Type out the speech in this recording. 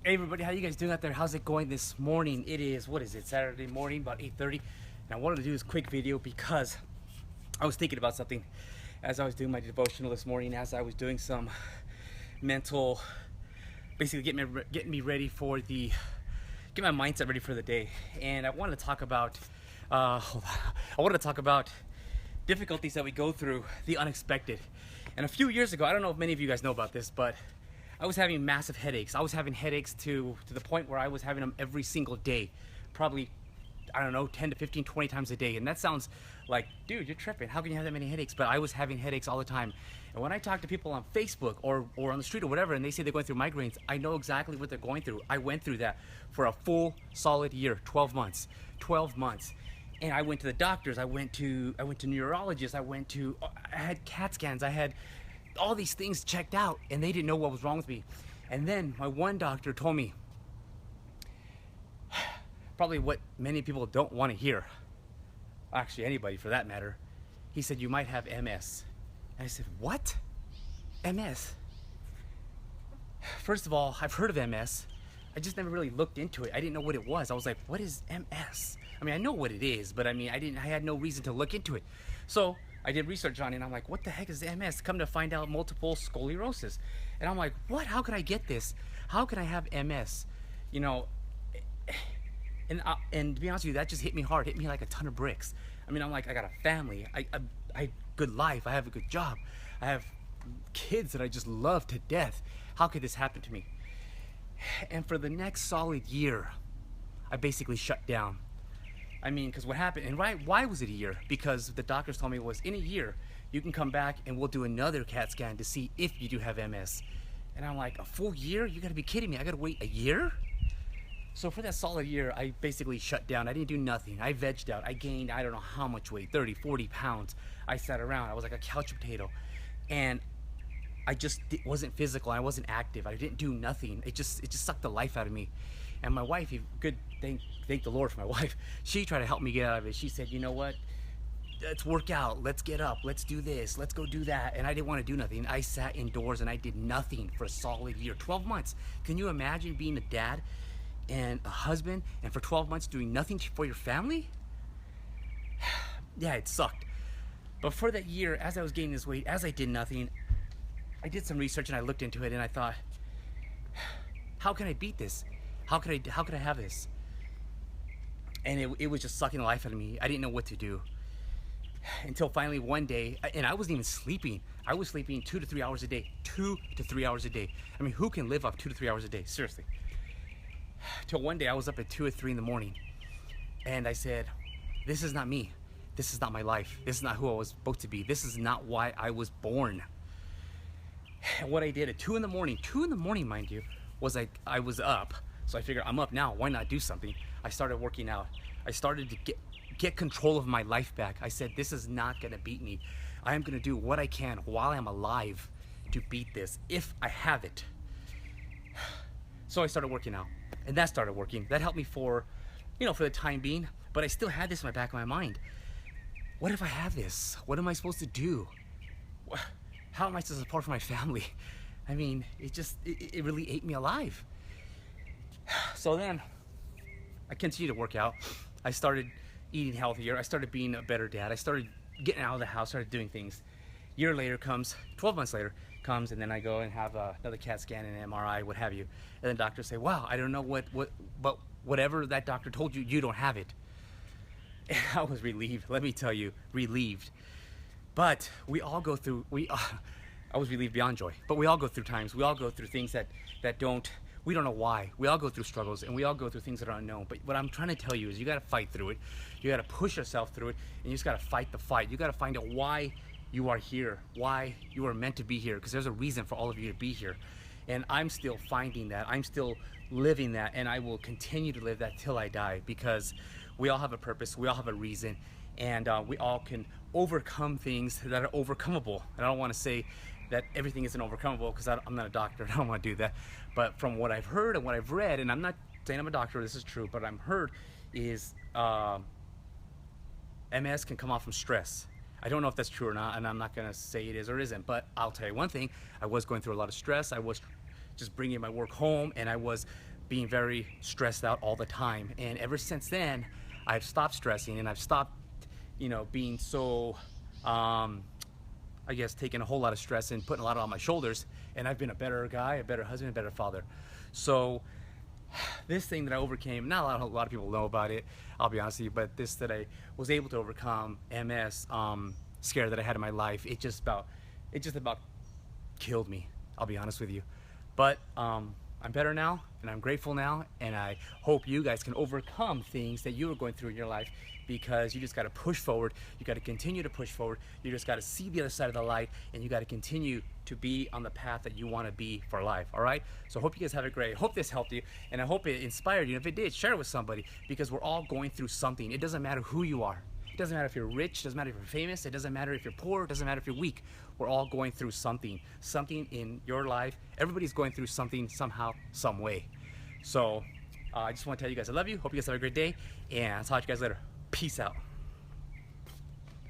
Hey everybody, how you guys doing out there? How's it going this morning? It is, what is it, Saturday morning, about 8:30. And I wanted to do this quick video because I was thinking about something as I was doing my devotional this morning, as I was doing some mental, basically getting me ready for get my mindset ready for the day. And I wanted to talk about, hold on. I wanted to talk about difficulties that we go through, the unexpected. And a few years ago, I don't know if many of you guys know about this, but I was having massive headaches. I was having headaches to the point where I was having them every single day, probably, I don't know, 10 to 15, 20 times a day. And that sounds like, dude, you're tripping. How can you have that many headaches? But I was having headaches all the time. And when I talk to people on Facebook or on the street or whatever, and they say they're going through migraines, I know exactly what they're going through. I went through that for a full solid year, 12 months, 12 months. And I went to the doctors. I went to neurologists. I had CAT scans. I had all these things checked out, and they didn't know what was wrong with me. And then my one doctor told me probably what many people don't want to hear, actually anybody for that matter. He said, you might have MS. And I said, what? MS? First of all, I've heard of MS. I just never really looked into it. I didn't know what it was. I was like, what is MS? I mean, I know what it is, but I mean, I had no reason to look into it. So I did research on it, and I'm like, what the heck is MS? Come to find out, multiple sclerosis. And I'm like, what? How could I get this? How can I have MS? You know, and to be honest with you, that just hit me hard. Hit me like a ton of bricks. I mean, I'm like, I got a family. I good life. I have a good job. I have kids that I just love to death. How could this happen to me? And for the next solid year, I basically shut down. I mean, because what happened, and why was it a year? Because the doctors told me it was in a year, you can come back and we'll do another CAT scan to see if you do have MS. And I'm like, a full year? You gotta be kidding me. I gotta wait a year? So for that solid year, I basically shut down. I didn't do nothing. I vegged out. I gained, I don't know how much weight, 30, 40 pounds. I sat around. I was like a couch potato. And I just wasn't physical. I wasn't active. I didn't do nothing. It just sucked the life out of me. And my wife, thank the Lord for my wife. She tried to help me get out of it. She said, you know what? Let's work out. Let's get up. Let's do this. Let's go do that. And I didn't want to do nothing. I sat indoors and I did nothing for a solid year, 12 months. Can you imagine being a dad and a husband and for 12 months doing nothing for your family? Yeah, it sucked. But for that year, as I was gaining this weight, as I did nothing, I did some research and I looked into it and I thought, how can I beat this? How could I have this? And it was just sucking the life out of me. I didn't know what to do. Until finally one day, and I wasn't even sleeping. I was sleeping 2 to 3 hours a day. 2 to 3 hours a day. I mean, who can live off 2 to 3 hours a day? Seriously. Till one day I was up at 2 or 3 in the morning. And I said, this is not me. This is not my life. This is not who I was supposed to be. This is not why I was born. And what I did at 2 in the morning, mind you, was I was up. So I figured, I'm up now, why not do something? I started working out. I started to get control of my life back. I said, this is not gonna beat me. I am gonna do what I can while I'm alive to beat this, if I have it. So I started working out, and that started working. That helped me for the time being, but I still had this in my back of my mind. What if I have this? What am I supposed to do? How am I supposed to support for my family? I mean, it really ate me alive. So then I continued to work out. I started eating healthier. I started being a better dad. I started getting out of the house, started doing things. Year later comes, 12 months later comes, and then I go and have another CAT scan and an MRI, what have you. And then doctors say, wow, I don't know but whatever that doctor told you, you don't have it. And I was relieved, let me tell you, relieved. But we all go through, I was relieved beyond joy, but we all go through times, we all go through things that we don't know why. We all go through struggles and we all go through things that are unknown. But what I'm trying to tell you is you gotta fight through it. You gotta push yourself through it, and you just gotta fight the fight. You gotta find out why you are here, why you are meant to be here, because there's a reason for all of you to be here. And I'm still finding that, I'm still living that, and I will continue to live that till I die, because we all have a purpose, we all have a reason, and we all can overcome things that are overcomable. And I don't wanna say that everything isn't overcomable, because I'm not a doctor, I don't want to do that. But from what I've heard and what I've read, and I'm not saying I'm a doctor, this is true, but I'm heard is MS can come off from stress. I don't know if that's true or not, and I'm not going to say it is or isn't, but I'll tell you one thing, I was going through a lot of stress. I was just bringing my work home, and I was being very stressed out all the time. And ever since then, I've stopped stressing, and I've stopped, being so, I guess, taking a whole lot of stress and putting a lot on my shoulders. And I've been a better guy, a better husband, a better father. So this thing that I overcame, not a lot of people know about it, I'll be honest with you, but this that I was able to overcome, MS, scare that I had in my life, it just about killed me, I'll be honest with you. But I'm better now, and I'm grateful now, and I hope you guys can overcome things that you are going through in your life, because you just got to push forward. You got to continue to push forward. You just got to see the other side of the light, and you got to continue to be on the path that you want to be for life. All right? So I hope you guys have a great. I hope this helped you, and I hope it inspired you. If it did, share it with somebody, because we're all going through something. It doesn't matter who you are. It doesn't matter if you're rich. It doesn't matter if you're famous. It doesn't matter if you're poor. It doesn't matter if you're weak. We're all going through something in your life. Everybody's going through something somehow, some way. So I just want to tell you guys I love you. Hope you guys have a great day, and I'll talk to you guys later. Peace out.